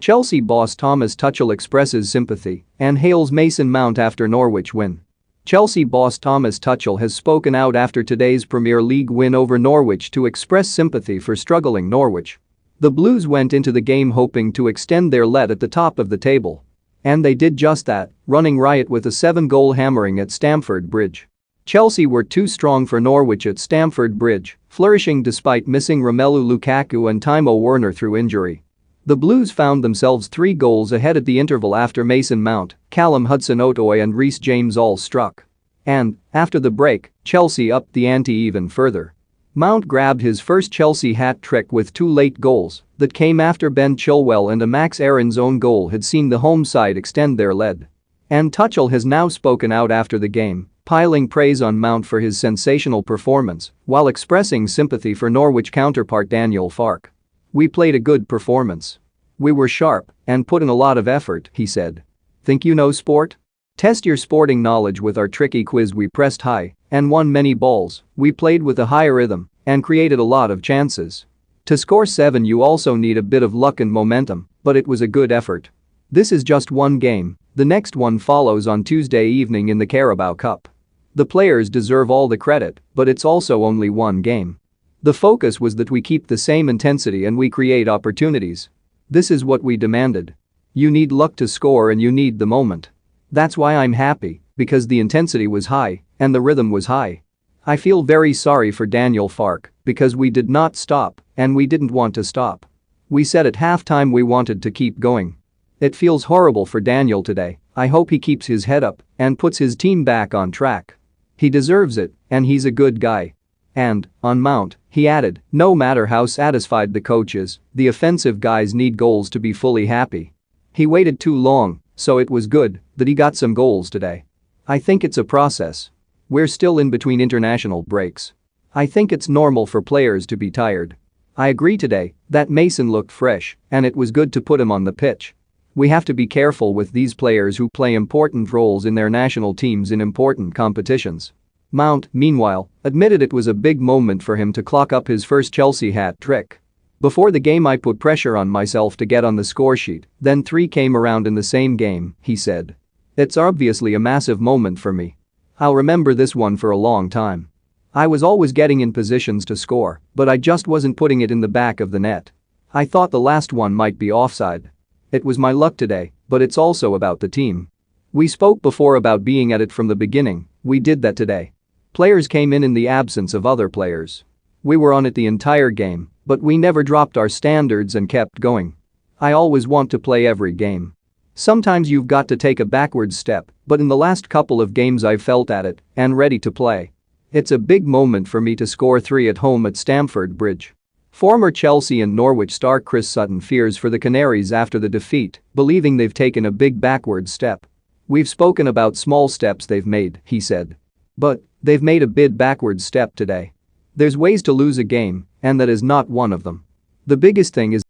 Chelsea boss Thomas Tuchel expresses sympathy and hails Mason Mount after Norwich win. Chelsea boss Thomas Tuchel has spoken out after today's Premier League win over Norwich to express sympathy for struggling Norwich. The Blues went into the game hoping to extend their lead at the top of the table. And they did just that, running riot with a 7-goal hammering at Stamford Bridge. Chelsea were too strong for Norwich at Stamford Bridge, flourishing despite missing Romelu Lukaku and Timo Werner through injury. The Blues found themselves 3 goals ahead at the interval after Mason Mount, Callum Hudson-Odoi and Reece James all struck. And, after the break, Chelsea upped the ante even further. Mount grabbed his first Chelsea hat-trick with 2 late goals that came after Ben Chilwell and a Max Aaron's own goal had seen the home side extend their lead. And Tuchel has now spoken out after the game, piling praise on Mount for his sensational performance while expressing sympathy for Norwich counterpart Daniel Farke. "We played a good performance. We were sharp and put in a lot of effort," he said. "Think you know sport? Test your sporting knowledge with our tricky quiz. We pressed high and won many balls, we played with a high rhythm and created a lot of chances. To score 7 you also need a bit of luck and momentum, but it was a good effort. This is just one game, the next one follows on Tuesday evening in the Carabao Cup. The players deserve all the credit, but it's also only one game. The focus was that we keep the same intensity and we create opportunities. This is what we demanded. You need luck to score and you need the moment. That's why I'm happy, because the intensity was high and the rhythm was high. I feel very sorry for Daniel Farke because we did not stop and we didn't want to stop. We said at halftime we wanted to keep going. It feels horrible for Daniel today. I hope he keeps his head up and puts his team back on track. He deserves it and he's a good guy." And, on Mount, he added, "No matter how satisfied the coach is, the offensive guys need goals to be fully happy. He waited too long, so it was good that he got some goals today. I think it's a process. We're still in between international breaks. I think it's normal for players to be tired. I agree today that Mason looked fresh and it was good to put him on the pitch. We have to be careful with these players who play important roles in their national teams in important competitions." Mount, meanwhile, admitted it was a big moment for him to clock up his first Chelsea hat-trick. "Before the game I put pressure on myself to get on the score sheet, then 3 came around in the same game," he said. "It's obviously a massive moment for me. I'll remember this one for a long time. I was always getting in positions to score, but I just wasn't putting it in the back of the net. I thought the last one might be offside. It was my luck today, but it's also about the team. We spoke before about being at it from the beginning, we did that today. Players came in the absence of other players. We were on it the entire game, but we never dropped our standards and kept going. I always want to play every game. Sometimes you've got to take a backward step, but in the last couple of games I've felt at it and ready to play. It's a big moment for me to score 3 at home at Stamford Bridge." Former Chelsea and Norwich star Chris Sutton fears for the Canaries after the defeat, believing they've taken a big backward step. "We've spoken about small steps they've made," he said. "But they've made a big backward step today. There's ways to lose a game, and that is not one of them. The biggest thing is